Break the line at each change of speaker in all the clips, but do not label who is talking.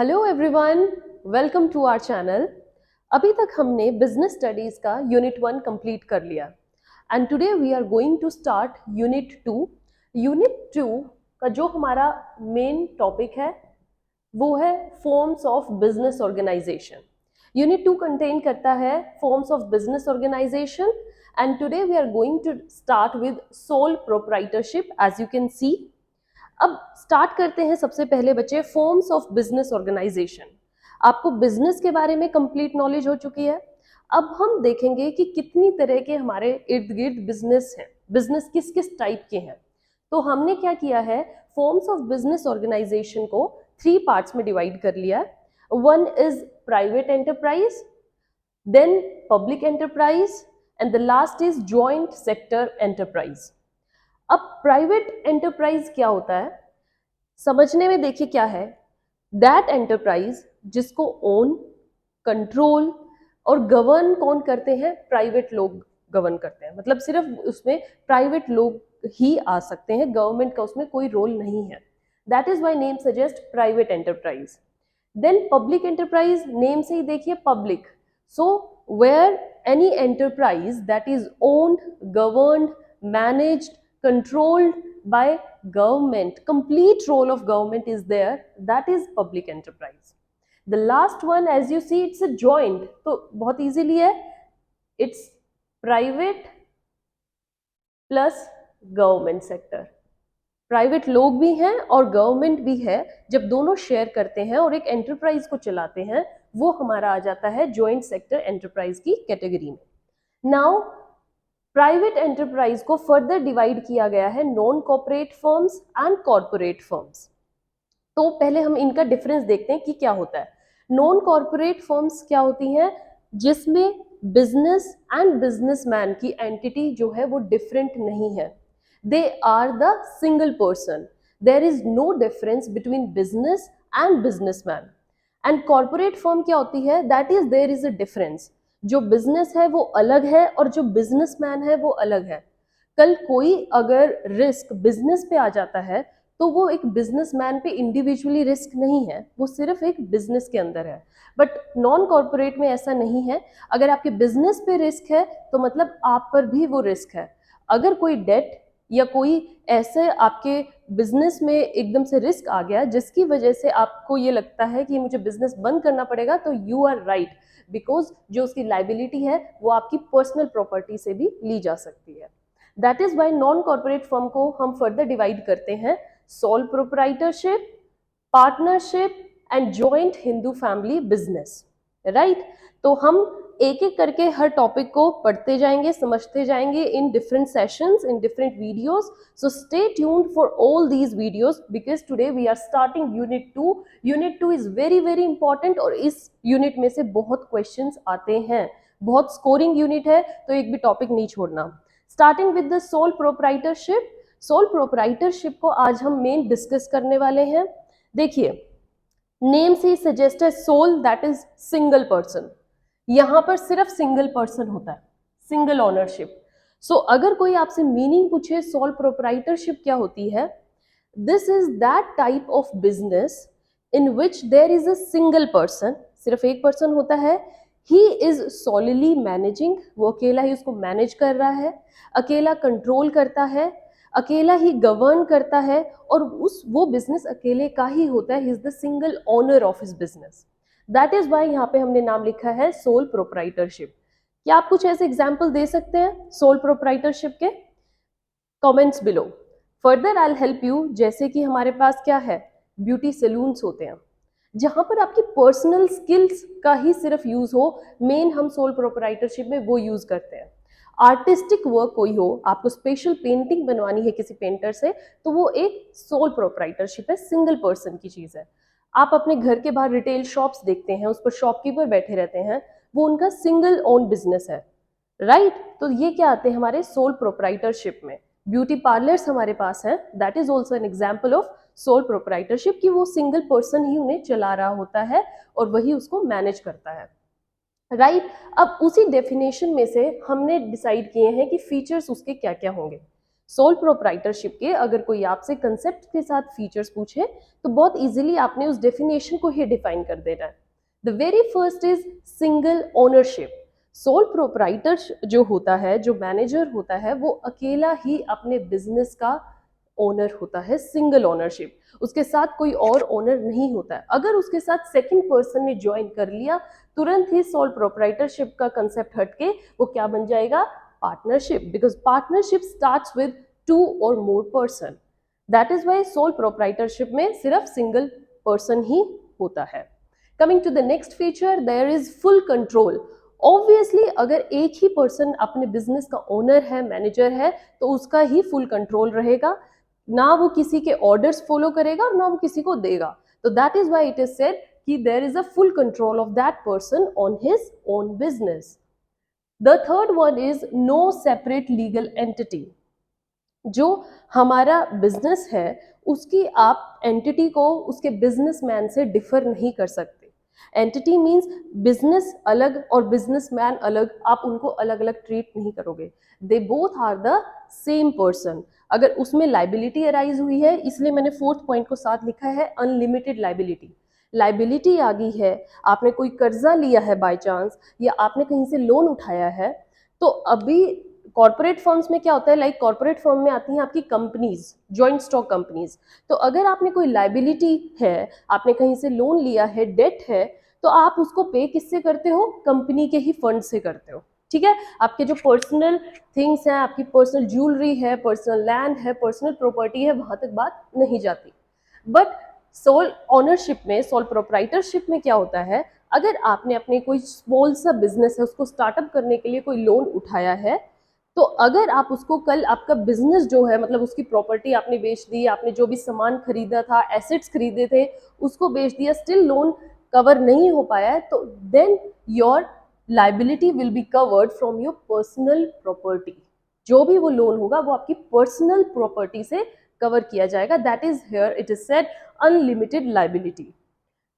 Hello everyone, welcome to our channel. अभी तक हमने बिजनेस स्टडीज का यूनिट 1 कंप्लीट कर लिया and today we are going to start unit 2। Unit 2 का जो हमारा मेन टॉपिक है वो है forms of business organisation. Unit 2 contain करता है forms of business organisation and today we are going to start with sole proprietorship. As you can see, अब start करते हैं। सबसे पहले बच्चे, फॉर्म्स ऑफ बिजनेस ऑर्गेनाइजेशन। आपको बिजनेस के बारे में कंप्लीट नॉलेज हो चुकी है। अब हम देखेंगे कि कितनी तरह के हमारे इर्द गिर्द बिजनेस हैं, बिजनेस किस किस टाइप के हैं। तो हमने क्या किया है, फॉर्म्स ऑफ बिजनेस ऑर्गेनाइजेशन को 3 पार्ट्स में डिवाइड कर लिया। One is private enterprise, then public enterprise and the last is joint sector enterprise. अब प्राइवेट एंटरप्राइज क्या होता है, समझने में देखिए क्या है। दैट एंटरप्राइज जिसको ओन, कंट्रोल और गवर्न कौन करते हैं, प्राइवेट लोग गवर्न करते हैं। मतलब सिर्फ उसमें प्राइवेट लोग ही आ सकते हैं, गवर्नमेंट का उसमें कोई रोल नहीं है। That is why name suggest private enterprise. Then public enterprise, name से ही देखिए public. So where any enterprise that is owned, governed, managed, controlled by government, complete role of government is there, that is public enterprise. The last one, as you see, it's a joint, तो बहुत easily है, it's private plus government sector। Private लोग भी हैं और government भी है, जब दोनों शेयर करते हैं और एक एंटरप्राइज को चलाते हैं, वो हमारा आ जाता है जॉइंट सेक्टर एंटरप्राइज की कैटेगरी में। नाउ प्राइवेट एंटरप्राइज को फर्दर डिवाइड किया गया है non corporate firms and corporate firms. तो पहले हम इनका डिफरेंस देखते हैं कि क्या होता है। नॉन कॉर्पोरेट फर्म्स क्या होती हैं, जिसमें बिजनेस एंड बिजनेसमैन की एंटिटी जो है वो डिफरेंट नहीं है। They are the single person, there is no difference between business and businessman. And corporate firm क्या होती है, that is there is a difference, जो बिजनेस है वो अलग है और जो बिजनेसमैन है वो अलग है। कल कोई अगर रिस्क बिजनेस पे आ जाता है तो वो एक बिजनेसमैन पे इंडिविजुअली रिस्क नहीं है, वो सिर्फ एक बिजनेस के अंदर है। बट नॉन कॉर्पोरेट में ऐसा नहीं है। अगर आपके बिजनेस पे रिस्क है तो मतलब आप पर भी वो रिस्क है। अगर कोई डेट या कोई ऐसे आपके बिजनेस में एकदम से रिस्क आ गया जिसकी वजह से आपको ये लगता है कि मुझे बिजनेस बंद करना पड़ेगा, तो यू आर राइट, बिकॉज जो उसकी लाइबिलिटी है वो आपकी पर्सनल प्रॉपर्टी से भी ली जा सकती है। That is why non corporate firm को हम फर्दर डिवाइड करते हैं sole proprietorship, partnership and joint Hindu family business. Right, तो हम एक एक करके हर टॉपिक को पढ़ते जाएंगे, समझते जाएंगे in different sessions, in different videos. So stay tuned for all these videos because today we are starting unit 2। Unit 2 is very very important और इस यूनिट में से बहुत क्वेश्चंस आते हैं। बहुत स्कोरिंग यूनिट है, तो एक भी टॉपिक नहीं छोड़ना। Starting with the sole proprietorship. Sole proprietorship को आज हम मेन डिस्कस करने वाले हैं। देखिए, नेम से सजेस्ट है sole, that is single person. यहां पर सिर्फ सिंगल पर्सन होता है, सिंगल ओनरशिप। सो अगर कोई आपसे मीनिंग पूछे सोल प्रोप्राइटरशिप क्या होती है, this is that type of business in which there is a single person, सिर्फ एक पर्सन होता है। ही इज सोलिली मैनेजिंग, वो अकेला ही उसको मैनेज कर रहा है, अकेला कंट्रोल करता है, अकेला ही गवर्न करता है और वो बिजनेस अकेले का ही होता है। He is the single owner of his business. That is why यहाँ पे हमने नाम लिखा है सोल प्रोप्राइटरशिप। क्या आप कुछ ऐसे एग्जाम्पल दे सकते हैं सोल प्रोप्राइटरशिप के? Comments below. Further I will help you. जैसे कि हमारे पास क्या है, ब्यूटी सैलून्स होते हैं जहां पर आपकी पर्सनल स्किल्स का ही सिर्फ यूज हो, मेन हम सोल प्रोप्राइटरशिप में वो यूज करते हैं। आर्टिस्टिक वर्क कोई हो, आपको स्पेशल पेंटिंग बनवानी है किसी पेंटर से, तो वो एक सोल प्रोप्राइटरशिप है, सिंगल पर्सन की चीज है। आप अपने घर के बाहर रिटेल शॉप्स देखते हैं, उस पर शॉपकीपर बैठे रहते हैं, वो उनका सिंगल ओन बिजनेस है। राइट, तो ये क्या आते हैं हमारे सोल प्रोप्राइटरशिप में। ब्यूटी पार्लर्स हमारे पास है, that is also an example of sole proprietorship, कि वो सिंगल पर्सन ही उन्हें चला रहा होता है और वही उसको मैनेज करता है। राइट, अब उसी डेफिनेशन में से हमने डिसाइड किए हैं कि फीचर्स उसके क्या क्या होंगे। सोल प्रोप्राइटरशिप के अगर कोई आपसे कंसेप्ट के साथ फीचर्स पूछे तो बहुत इजीली आपने उस डेफिनेशन को ही डिफाइन कर देना है। The very first is single ownership. Sole proprietor जो होता है, जो मैनेजर होता है, वो अकेला ही अपने बिजनेस का ओनर होता है, सिंगल ओनरशिप। उसके साथ कोई और ओनर नहीं होता है। अगर उसके साथ सेकंड पर्सन ने ज्वाइन कर लिया, तुरंत ही सोल प्रोप्राइटरशिप का कंसेप्ट हटके वो क्या बन जाएगा, partnership, because partnership starts with 2 or more person। That is why sole proprietorship में सिर्फ सिंगल पर्सन ही होता है। Coming to the next feature, there is full control. Obviously अगर एक ही पर्सन अपने बिजनेस का ओनर है, मैनेजर है, तो उसका ही फुल कंट्रोल रहेगा, ना वो किसी के ऑर्डर्स फॉलो करेगा और ना वो किसी को देगा। तो that is why it is said कि there is a full control of that person on his own business. The third one is no separate legal entity. जो हमारा बिजनेस है उसकी आप एंटिटी को उसके बिजनेसमैन से डिफर नहीं कर सकते। एंटिटी मीन्स बिजनेस अलग और बिजनेसमैन अलग, आप उनको अलग अलग ट्रीट नहीं करोगे। They both are the same person. अगर उसमें लाइबिलिटी अराइज हुई है, इसलिए मैंने फोर्थ पॉइंट को साथ लिखा है अनलिमिटेड लाइबिलिटी। लाइबिलिटी आ गई है, आपने कोई कर्जा लिया है बाय चांस, या आपने कहीं से लोन उठाया है, तो अभी कॉर्पोरेट फर्म्स में क्या होता है, लाइक कॉर्पोरेट फर्म में आती हैं आपकी कंपनीज, जॉइंट स्टॉक कंपनीज। तो अगर आपने कोई लाइबिलिटी है, आपने कहीं से लोन लिया है, डेट है, तो आप उसको पे किससे करते हो, कंपनी के ही फंड से करते हो। ठीक है, आपके जो पर्सनल थिंग्स हैं, आपकी पर्सनल ज्वेलरी है, पर्सनल लैंड है, पर्सनल प्रॉपर्टी है, वहां तक बात नहीं जाती। बट सोल ओनरशिप में, सोल प्रोप्राइटरशिप में क्या होता है, अगर आपने अपने कोई स्मॉल सा बिजनेस है उसको स्टार्टअप करने के लिए कोई लोन उठाया है, तो अगर आप उसको कल आपका बिजनेस जो है, मतलब उसकी प्रॉपर्टी आपने बेच दी, आपने जो भी सामान खरीदा था, एसेट्स खरीदे थे, उसको बेच दिया, स्टिल लोन कवर नहीं हो पाया है, तो then your liability will be covered from your personal property. जो भी वो लोन होगा वो आपकी पर्सनल प्रॉपर्टी से कवर किया जाएगा। That is here it is said unlimited liability.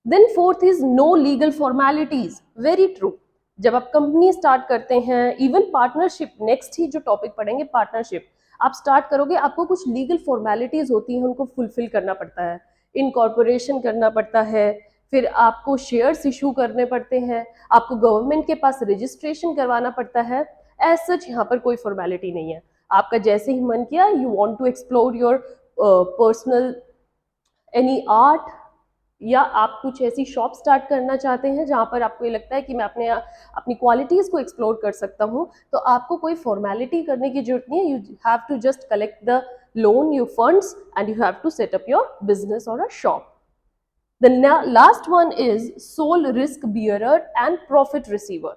Then fourth is no legal formalities. Very true. जब आप कंपनी स्टार्ट करते हैं, इवन पार्टनरशिप, नेक्स्ट ही जो टॉपिक पढ़ेंगे पार्टनरशिप, आप स्टार्ट करोगे, आपको कुछ लीगल फॉर्मेलिटीज होती हैं, उनको फुलफिल करना पड़ता है। इनकॉर्पोरेशन करना पड़ता है, फिर आपको शेयर्स इशू करने पड़ते हैं, आपको गवर्नमेंट के पास रजिस्ट्रेशन करवाना पड़ता है। एज सच यहाँ पर कोई फॉर्मेलिटी नहीं है। आपका जैसे ही मन किया, you want to explore your personal any art, या आप कुछ ऐसी शॉप स्टार्ट करना चाहते हैं जहाँ पर आपको ये लगता है कि मैं अपनी क्वालिटीज़ को एक्सप्लोर कर सकता हूँ, तो आपको कोई फॉर्मेलिटी करने की जरूरत नहीं है। You have to just collect the loan, your funds, and you have to set up your business और a shop. The last one is sole risk bearer and profit receiver.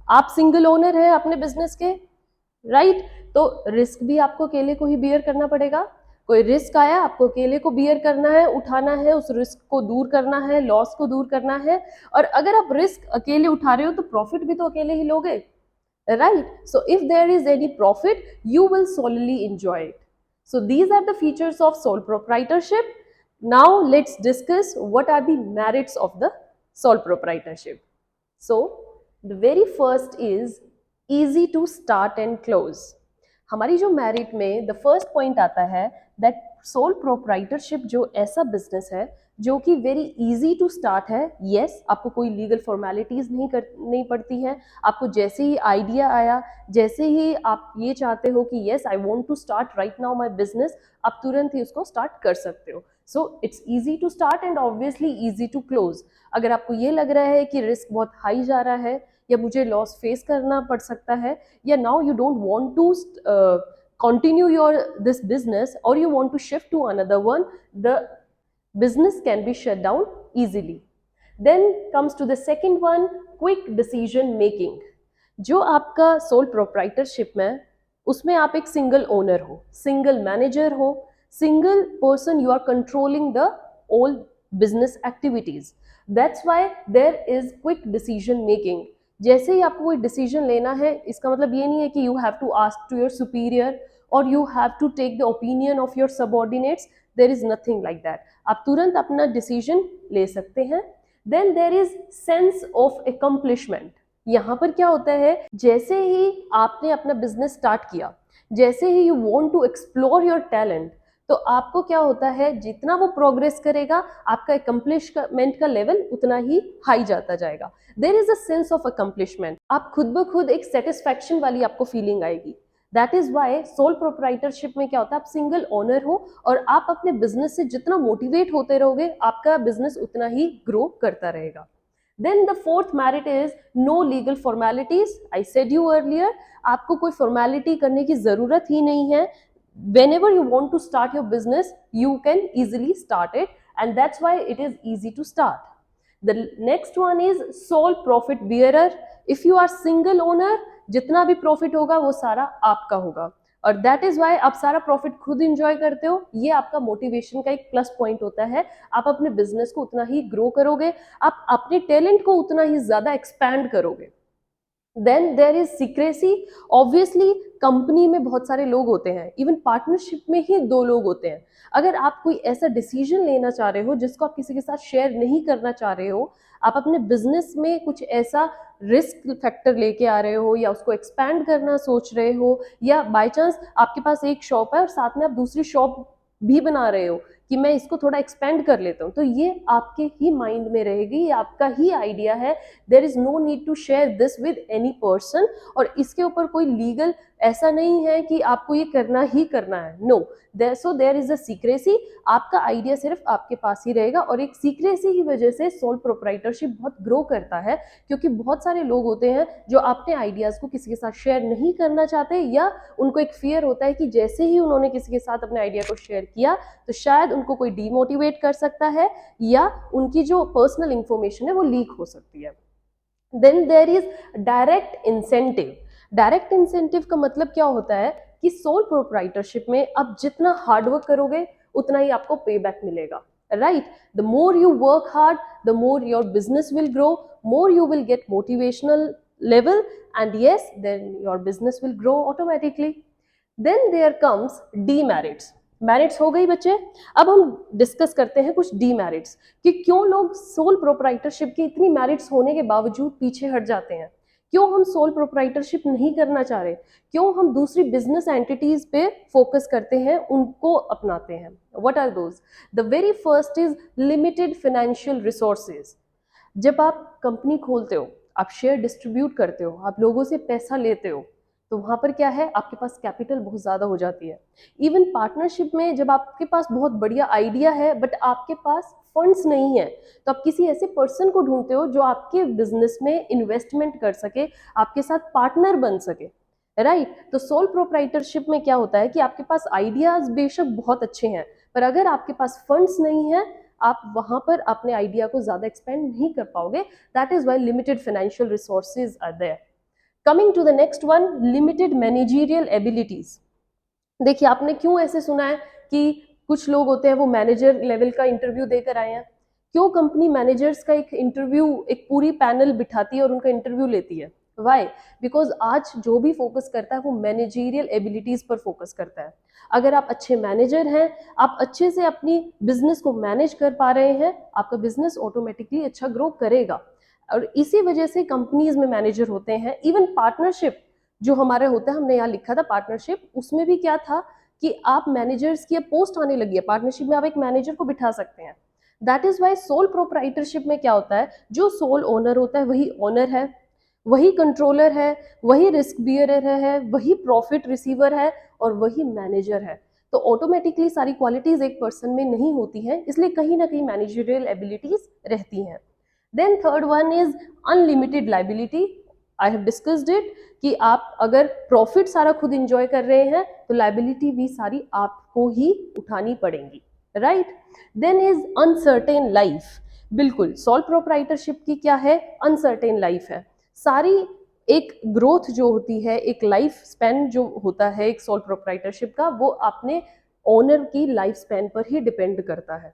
आप सिंगल ओनर है अपने business के, right? तो risk भी आपको अकेले को ही बियर करना पड़ेगा। कोई रिस्क आया, आपको अकेले को बियर करना है, उठाना है, उस रिस्क को दूर करना है, लॉस को दूर करना है। और अगर आप रिस्क अकेले उठा रहे हो तो प्रॉफिट भी तो अकेले ही लोगे, right? So if there is any profit, you will solely enjoy it. So these are the features of sole proprietorship. Now let's discuss what are the merits of the sole proprietorship. So the very first is easy to start and close. हमारी जो merit में the first point आता है that sole proprietorship जो ऐसा business है जो कि वेरी इजी टू स्टार्ट है। यस, आपको कोई लीगल फॉर्मेलिटीज नहीं पड़ती हैं। आपको जैसे ही आइडिया आया, जैसे ही आप ये चाहते हो कि yes I want to start right now my business, आप तुरंत ही उसको स्टार्ट कर सकते हो। So it's easy to start and obviously easy to close. अगर आपको ये लग रहा है कि रिस्क बहुत हाई जा रहा है या मुझे लॉस फेस करना पड़ सकता है, या now you don't want to continue your this business or you want to shift to another one, the business can be shut down easily. Then comes to the second one, quick decision making. जो आपका soul proprietorship में, उसमें आप एक single owner हो, single manager हो, single person, you are controlling the all business activities. That's why there is quick decision making. जैसे ही आपको कोई डिसीजन लेना है, इसका मतलब ये नहीं है कि you have to ask to your superior और you have to take the opinion of your subordinates. There is nothing like that. आप तुरंत अपना डिसीजन ले सकते हैं। Then there is sense of accomplishment. यहाँ पर क्या होता है, जैसे ही आपने अपना बिजनेस स्टार्ट किया, जैसे ही you want to explore your talent, तो आपको क्या होता है, जितना वो प्रोग्रेस करेगा आपका अकम्प्लिशमेंट का लेवल उतना ही हाई जाता जाएगा। There is a sense of accomplishment, आप खुद ब खुद एक सेटिस्फैक्शन वाली आपको फीलिंग आएगी। That is why sole proprietorship में क्या होता है, आप सिंगल ओनर हो और आप अपने बिजनेस से जितना मोटिवेट होते रहोगे आपका बिजनेस उतना ही ग्रो करता रहेगा। Then the fourth merit is no legal formalities. I said you earlier, आपको कोई फॉर्मेलिटी करने की जरूरत ही नहीं है। Whenever you want to start your business, you can easily start it, and that's why it is easy to start. The next one is sole profit bearer. If you are single owner, जितना भी profit होगा वो सारा आपका होगा, और that is Y आप सारा प्रॉफिट खुद इंजॉय करते हो। ये आपका मोटिवेशन का एक प्लस पॉइंट होता है। आप अपने बिजनेस को उतना ही ग्रो करोगे, आप अपने टैलेंट को उतना ही ज्यादा एक्सपैंड करोगे। Then there is secrecy. Obviously company में बहुत सारे लोग होते हैं, इवन पार्टनरशिप में ही 2 लोग होते हैं। अगर आप कोई ऐसा डिसीजन लेना चाह रहे हो जिसको आप किसी के साथ शेयर नहीं करना चाह रहे हो, आप अपने बिजनेस में कुछ ऐसा रिस्क फैक्टर लेके आ रहे हो या उसको एक्सपैंड करना सोच रहे हो, या बाय चांस आपके पास एक शॉप है और साथ में आप दूसरी शॉप भी बना रहे हो कि मैं इसको थोड़ा एक्सपेंड कर लेता हूँ, तो ये आपके ही माइंड में रहेगी, ये आपका ही आइडिया है। There is no need to share this with any person, और इसके ऊपर कोई लीगल ऐसा नहीं है कि आपको ये करना ही करना है, no. So there is a secrecy, आपका आइडिया सिर्फ आपके पास ही रहेगा, और एक सीक्रेसी की वजह से सोल प्रोप्राइटरशिप बहुत ग्रो करता है, क्योंकि बहुत सारे लोग होते हैं जो अपने आइडियाज को किसी के साथ शेयर नहीं करना चाहते, या उनको एक फियर होता है कि जैसे ही उन्होंने किसी के साथ अपने आइडिया को शेयर किया तो शायद उनको कोई डीमोटिवेट कर सकता है, या उनकी जो पर्सनल इंफॉर्मेशन है वो लीक हो सकती है। Then there is direct incentive. Direct incentive का मतलब क्या होता है कि सोल प्रोप्राइटरशिप में आप जितना हार्डवर्क करोगे उतना ही आपको पे बैक मिलेगा, right? The more you work hard, the more your business will grow, more you will get motivational level, and yes then your business will grow automatically. Then there comes demerits. Merits हो गई बच्चे, अब हम discuss करते हैं कुछ demerits कि क्यों लोग सोल प्रोप्राइटरशिप के इतनी मेरिट्स होने के बावजूद पीछे हट जाते हैं, क्यों हम सोल प्रोप्राइटरशिप नहीं करना चाह रहे, क्यों हम दूसरी बिजनेस एंटिटीज पे फोकस करते हैं, उनको अपनाते हैं। What are those? The very first is limited financial resources. जब आप कंपनी खोलते हो, आप शेयर डिस्ट्रीब्यूट करते हो, आप लोगों से पैसा लेते हो, तो वहां पर क्या है, आपके पास कैपिटल बहुत ज्यादा हो जाती है। इवन पार्टनरशिप में जब आपके पास बहुत बढ़िया आइडिया है बट आपके पास फंड्स नहीं है, तो आप किसी ऐसे पर्सन को ढूंढते हो जो आपके बिजनेस में इन्वेस्टमेंट कर सके, आपके साथ पार्टनर बन सके, राइट? तो सोल प्रोप्राइटरशिप में क्या होता है कि आपके पास आइडियाज बेशक बहुत अच्छे हैं, पर अगर आपके पास फंड्स नहीं है, आप वहां पर अपने आइडिया को ज्यादा एक्सपेंड नहीं कर पाओगे। That is why limited financial resources are there. Coming to the next one, limited managerial abilities. देखिए, आपने क्यों ऐसे सुना है कि कुछ लोग होते हैं वो मैनेजर लेवल का इंटरव्यू देकर आए हैं? क्यों कंपनी मैनेजर्स का एक इंटरव्यू, एक पूरी पैनल बिठाती है और उनका इंटरव्यू लेती है? वाई? बिकॉज आज जो भी फोकस करता है वो मैनेजरियल एबिलिटीज पर फोकस करता है। अगर आप अच्छे मैनेजर हैं, आप अच्छे से अपनी बिजनेस को मैनेज कर पा रहे हैं, आपका बिजनेस ऑटोमेटिकली अच्छा ग्रो करेगा, और इसी वजह से कंपनीज में मैनेजर होते हैं। इवन पार्टनरशिप जो हमारा होता है, हमने यहाँ लिखा था पार्टनरशिप, उसमें भी क्या था कि आप मैनेजर्स की पोस्ट आने लगी है, पार्टनरशिप में आप एक मैनेजर को बिठा सकते हैं। That is why sole proprietorship में क्या होता है, जो सोल ओनर होता है वही ओनर है, वही कंट्रोलर है, वही रिस्क बियरर है, वही प्रॉफिट रिसीवर है, और वही मैनेजर है। तो ऑटोमेटिकली सारी क्वालिटीज एक पर्सन में नहीं होती हैं, इसलिए कहीं ना कहीं मैनेजरियल एबिलिटीज रहती हैं। Then third one is unlimited liability. I have discussed it कि आप अगर प्रॉफिट सारा खुद इंजॉय कर रहे हैं तो लाइबिलिटी भी सारी आपको ही उठानी पड़ेंगी, right? Then is uncertain life. बिल्कुल, सोल प्रोप्राइटरशिप की क्या है, अनसर्टेन लाइफ है। सारी एक ग्रोथ जो होती है, एक लाइफ स्पैन जो होता है एक सोल प्रोप्राइटरशिप का, वो अपने ओनर की लाइफ स्पैन पर ही डिपेंड करता है।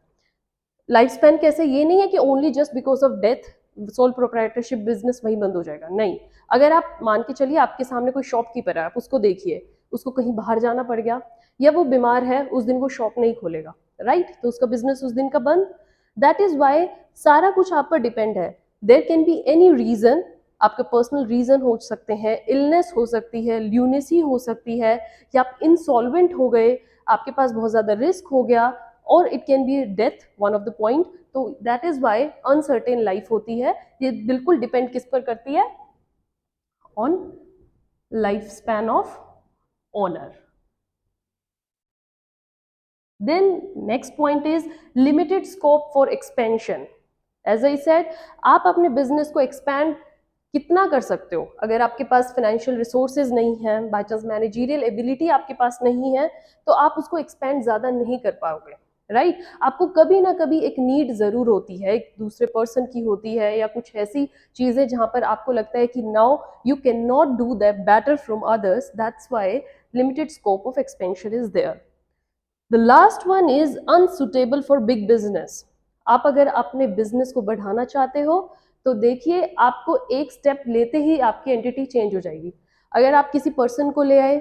लाइफ स्पैन कैसे, ये नहीं है कि only just because of death sole proprietorship business वहीं बंद हो जाएगा, नहीं। अगर आप मान के चलिए आपके सामने कोई शॉपकीपर है, आप उसको देखिए, उसको कहीं बाहर जाना पड़ गया या वो बीमार है, उस दिन वो शॉप नहीं खोलेगा, राइट? तो उसका बिजनेस उस दिन का बंद। दैट इज वाई सारा कुछ आप पर डिपेंड है। There can be any reason, आपके पर्सनल रीजन हो सकते हैं, इलनेस हो सकती है, ल्यूनेसी हो सकती है, या आप इंसॉल्वेंट हो गए, आपके पास बहुत ज़्यादा रिस्क हो गया, और it can be death, one of the point. तो that is why uncertain life होती है। ये बिल्कुल डिपेंड किस पर करती है? On life span of owner. Then next point is limited scope for expansion. As I said, आप अपने बिजनेस को एक्सपैंड कितना कर सकते हो? अगर आपके पास फाइनेंशियल रिसोर्सेज नहीं है, बाई चांस मैनेजरियल एबिलिटी आपके पास नहीं है, तो आप उसको एक्सपैंड ज़्यादा नहीं कर पाओगे, राइट? आपको कभी ना कभी एक नीड ज़रूर होती है, एक दूसरे पर्सन की होती है, या कुछ ऐसी चीज़ें जहाँ पर आपको लगता है कि now you can not do that better from others, that's why limited scope of expansion is there. The last one is unsuitable for big business. आप अगर अपने बिजनेस को बढ़ाना चाहते हो, तो देखिए आपको एक स्टेप लेते ही आपकी एंटिटी चेंज हो जाएगी। अगर आप किसी पर्सन को ले आए,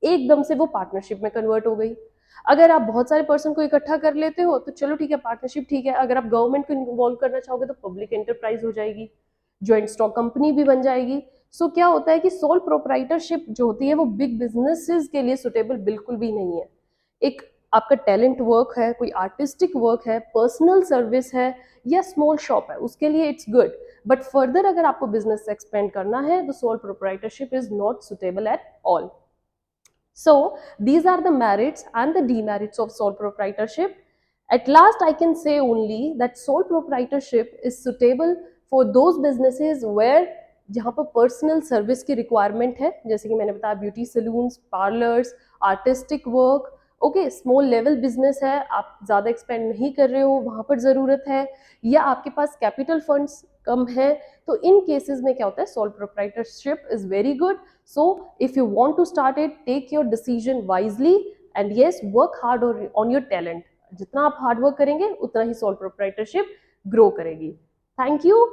एकदम से वो पार्टनरशिप में कन्वर्ट हो गई। अगर आप बहुत सारे पर्सन को इकट्ठा कर लेते हो तो चलो ठीक है, पार्टनरशिप ठीक है। अगर आप गवर्नमेंट को इन्वॉल्व करना चाहोगे तो पब्लिक एंटरप्राइज हो जाएगी, ज्वाइंट स्टॉक कंपनी भी बन जाएगी। सो क्या होता है कि सोल प्रोप्राइटरशिप जो होती है वो बिग बिजनेसेस के लिए सुटेबल बिल्कुल भी नहीं है। एक आपका टैलेंट वर्क है, कोई आर्टिस्टिक वर्क है, पर्सनल सर्विस है, या स्मॉल शॉप है, उसके लिए इट्स गुड। बट फर्दर अगर आपको बिजनेस एक्सपेंड करना है तो sole proprietorship is not suitable at all. So these are the merits and the demerits of sole proprietorship. At last I can say only that sole proprietorship is suitable for those businesses where जहाँ पर personal service की requirement है, जैसे कि मैंने बताया beauty salons, parlours, artistic work, okay, small level business है, आप ज़्यादा एक्सपेंड नहीं कर रहे हो, वहाँ पर ज़रूरत है, या आपके पास कैपिटल फंड्स कम है, तो इन केसेस में क्या होता है, sole proprietorship is very good. So if you want to start it, take your decision wisely and yes, work hard on your talent. जितना आप हार्ड वर्क करेंगे उतना ही सोल प्रोप्राइटरशिप ग्रो करेगी. Thank you.